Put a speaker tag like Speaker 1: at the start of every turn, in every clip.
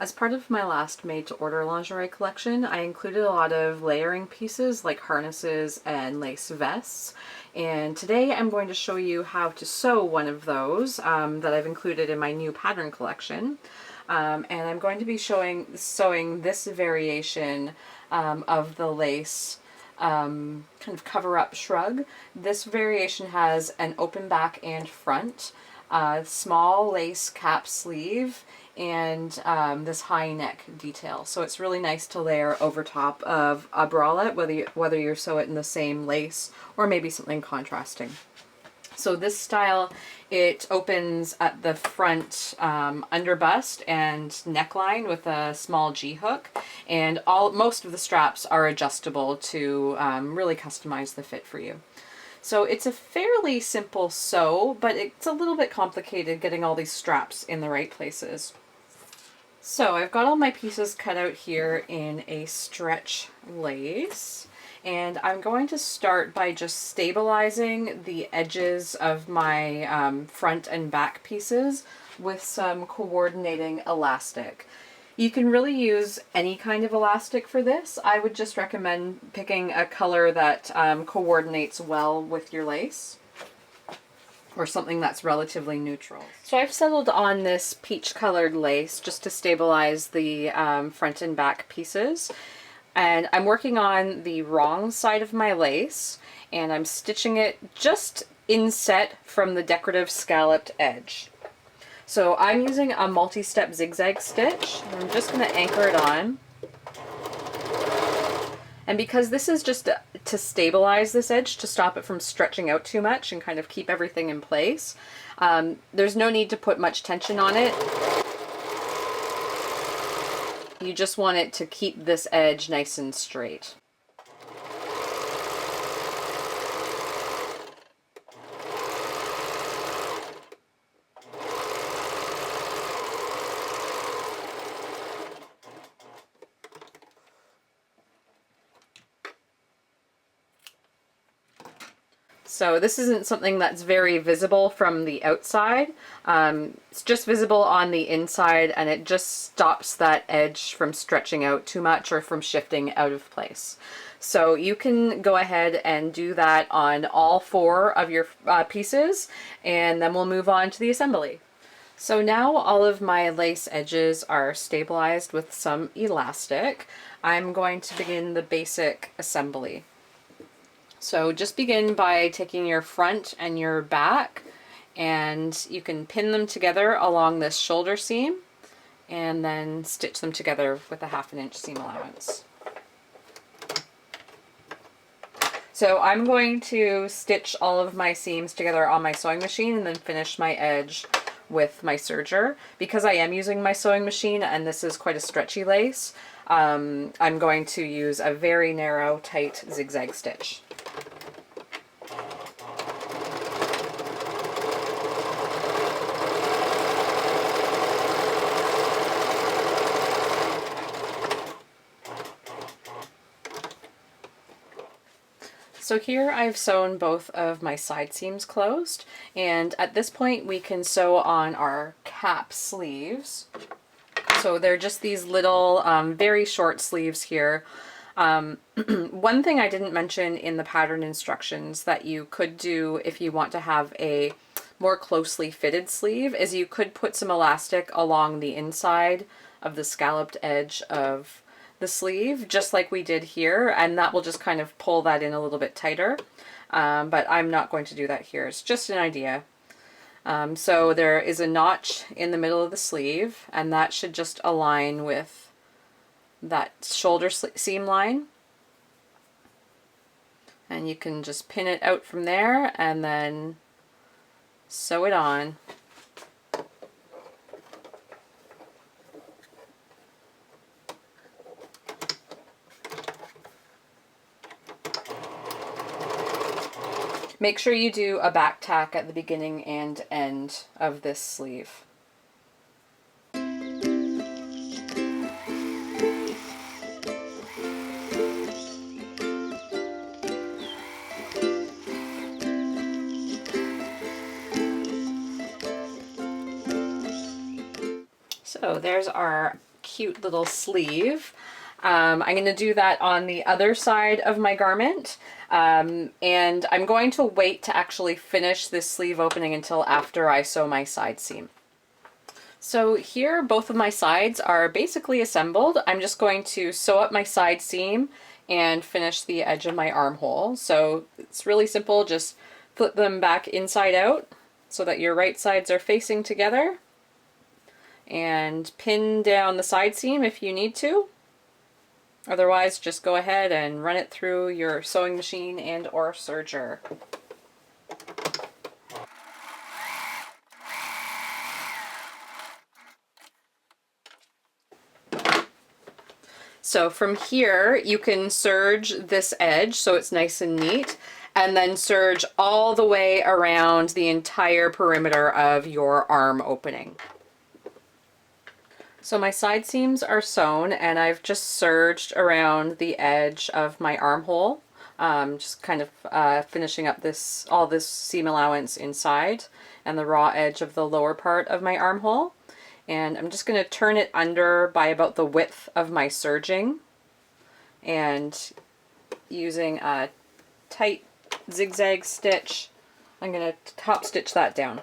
Speaker 1: As part of my last made-to-order lingerie collection, I included a lot of layering pieces like harnesses and lace vests. And today I'm going to show you how to sew one of those that I've included in my new pattern collection. And I'm going to be sewing this variation of the lace kind of cover-up shrug. This variation has an open back and front, small lace cap sleeve, and this high neck detail. So it's really nice to layer over top of a bralette, whether you sew it in the same lace or maybe something contrasting. So this style, it opens at the front under bust and neckline with a small G-hook, and most of the straps are adjustable to really customize the fit for you. So it's a fairly simple sew, but it's a little bit complicated getting all these straps in the right places. So I've got all my pieces cut out here in a stretch lace, and I'm going to start by just stabilizing the edges of my front and back pieces with some coordinating elastic. You can really use any kind of elastic for this. I would just recommend picking a color that coordinates well with your lace, or something that's relatively neutral. So I've settled on this peach colored lace just to stabilize the front and back pieces. And I'm working on the wrong side of my lace, and I'm stitching it just inset from the decorative scalloped edge. So I'm using a multi-step zigzag stitch. I'm just going to anchor it on. And because this is just to stabilize this edge, to stop it from stretching out too much and kind of keep everything in place, there's no need to put much tension on it. You just want it to keep this edge nice and straight. So this isn't something that's very visible from the outside. It's just visible on the inside, and it just stops that edge from stretching out too much or from shifting out of place. So you can go ahead and do that on all four of your pieces, and then we'll move on to the assembly. So now all of my lace edges are stabilized with some elastic. I'm going to begin the basic assembly. So just begin by taking your front and your back, and you can pin them together along this shoulder seam and then stitch them together with a 1/2 inch seam allowance. So I'm going to stitch all of my seams together on my sewing machine and then finish my edge with my serger. Because I am using my sewing machine and this is quite a stretchy lace, I'm going to use a very narrow, tight zigzag stitch. So here I've sewn both of my side seams closed, and at this point we can sew on our cap sleeves. So they're just these little very short sleeves here. One thing I didn't mention in the pattern instructions that you could do if you want to have a more closely fitted sleeve is you could put some elastic along the inside of the scalloped edge of the sleeve, just like we did here, and that will just kind of pull that in a little bit tighter. But I'm not going to do that here. It's just an idea. So there is a notch in the middle of the sleeve, and that should just align with that shoulder seam line. And you can just pin it out from there and then sew it on. Make sure you do a back tack at the beginning and end of this sleeve. So there's our cute little sleeve. I'm going to do that on the other side of my garment, and I'm going to wait to actually finish this sleeve opening until after I sew my side seam. So here both of my sides are basically assembled. I'm just going to sew up my side seam and finish the edge of my armhole. So it's really simple, just flip them back inside out so that your right sides are facing together, and pin down the side seam if you need to. Otherwise, just go ahead and run it through your sewing machine and or serger. So from here, you can serge this edge so it's nice and neat, and then serge all the way around the entire perimeter of your arm opening. So my side seams are sewn, and I've just serged around the edge of my armhole, just kind of finishing up all this seam allowance inside and the raw edge of the lower part of my armhole. And I'm just going to turn it under by about the width of my serging, and using a tight zigzag stitch, I'm going to top stitch that down.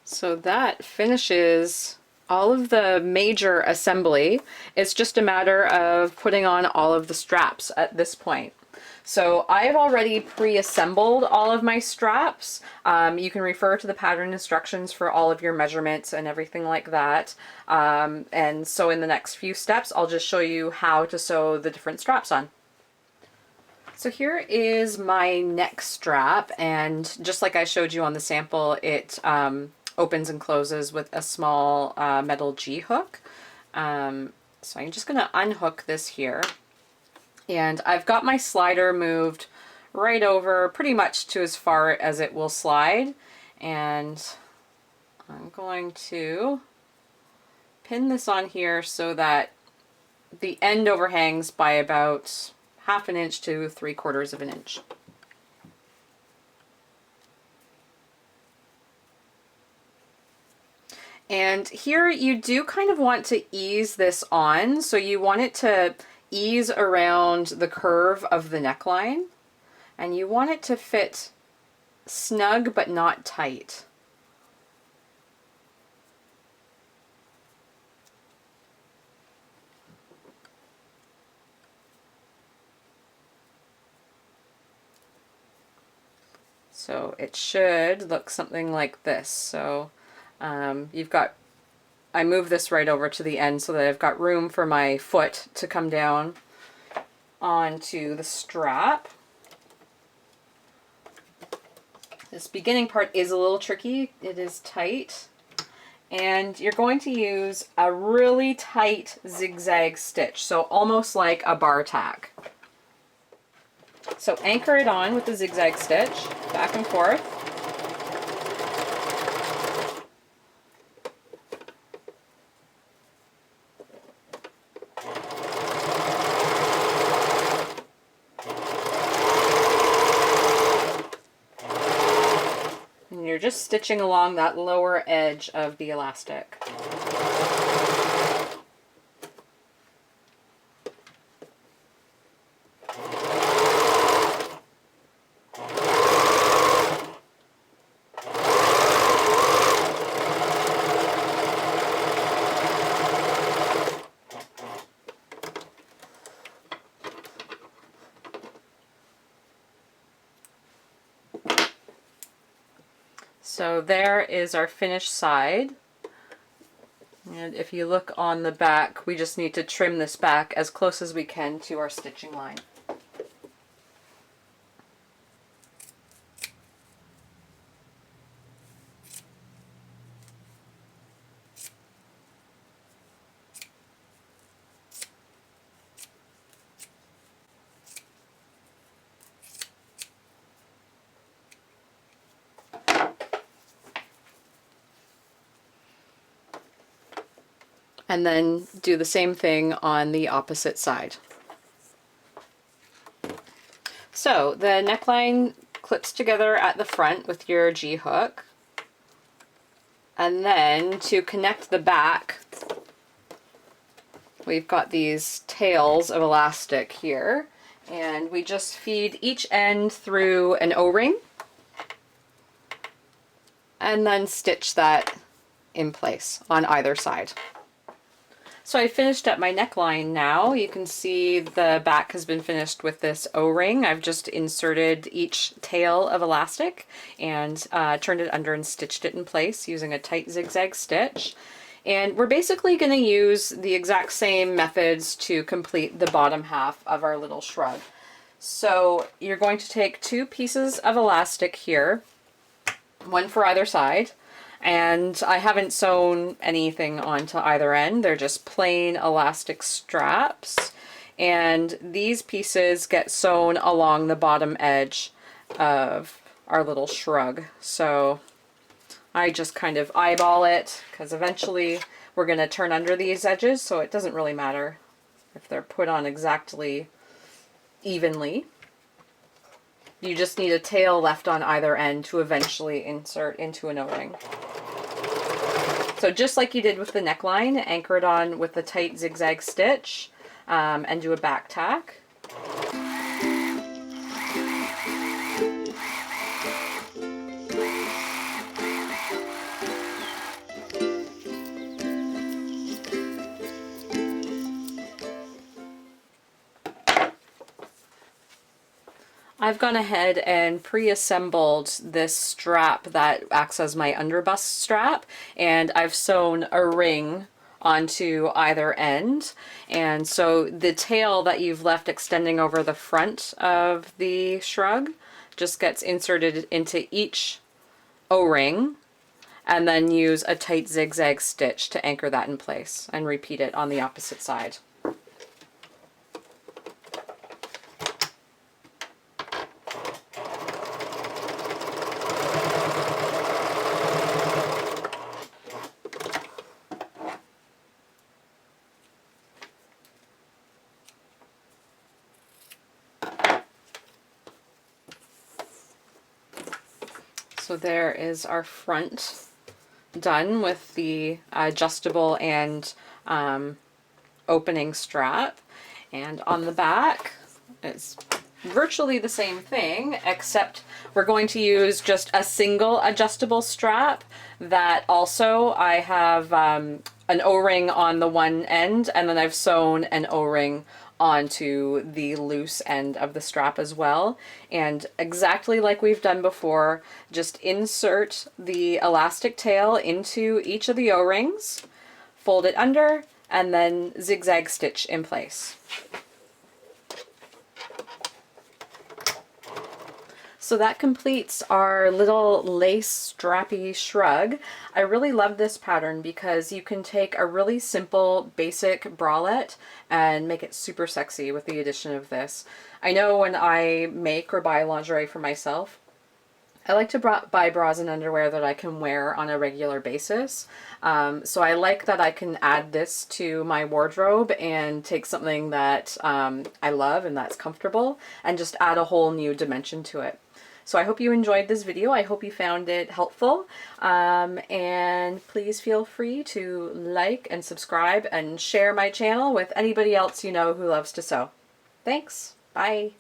Speaker 1: So that finishes all of the major assembly. It's just a matter of putting on all of the straps at this point. So I've already pre-assembled all of my straps. You can refer to the pattern instructions for all of your measurements and everything like that. And so in the next few steps, I'll just show you how to sew the different straps on. So here is my neck strap, and just like I showed you on the sample, it opens and closes with a small metal G-hook. So I'm just going to unhook this here, and I've got my slider moved right over pretty much to as far as it will slide, and I'm going to pin this on here so that the end overhangs by about 1/2 inch to 3/4 inch. And here you do kind of want to ease this on, so you want it to ease around the curve of the neckline, and you want it to fit snug but not tight. So it should look something like this. So I move this right over to the end so that I've got room for my foot to come down onto the strap. This beginning part is a little tricky. It is tight. And you're going to use a really tight zigzag stitch, so almost like a bar tack. So anchor it on with the zigzag stitch, back and forth. And you're just stitching along that lower edge of the elastic. So there is our finished side. And if you look on the back, we just need to trim this back as close as we can to our stitching line. And then do the same thing on the opposite side. So the neckline clips together at the front with your G-hook. And then to connect the back, we've got these tails of elastic here. And we just feed each end through an O-ring. And then stitch that in place on either side. So I finished up my neckline now. You can see the back has been finished with this O-ring. I've just inserted each tail of elastic and turned it under and stitched it in place using a tight zigzag stitch. And we're basically going to use the exact same methods to complete the bottom half of our little shrug. So you're going to take 2 pieces of elastic here, one for either side. And I haven't sewn anything onto either end. They're just plain elastic straps. And these pieces get sewn along the bottom edge of our little shrug. So I just kind of eyeball it because eventually we're going to turn under these edges, so it doesn't really matter if they're put on exactly evenly. You just need a tail left on either end to eventually insert into an O-ring. So just like you did with the neckline, anchor it on with a tight zigzag stitch and do a back tack. I've gone ahead and pre-assembled this strap that acts as my underbust strap, and I've sewn a ring onto either end. And so the tail that you've left extending over the front of the shrug just gets inserted into each O-ring, and then use a tight zigzag stitch to anchor that in place, and repeat it on the opposite side. So there is our front done with the adjustable and opening strap. And on the back, it's virtually the same thing, except we're going to use just a single adjustable strap that also I have an O-ring on the one end, and then I've sewn an O-ring onto the loose end of the strap as well. And exactly like we've done before, just insert the elastic tail into each of the O-rings, fold it under, and then zigzag stitch in place. So that completes our little lace strappy shrug. I really love this pattern because you can take a really simple basic bralette and make it super sexy with the addition of this. I know when I make or buy lingerie for myself, I like to buy bras and underwear that I can wear on a regular basis. So I like that I can add this to my wardrobe and take something that I love and that's comfortable and just add a whole new dimension to it. So I hope you enjoyed this video. I hope you found it helpful. And please feel free to like and subscribe and share my channel with anybody else you know who loves to sew. Thanks. Bye.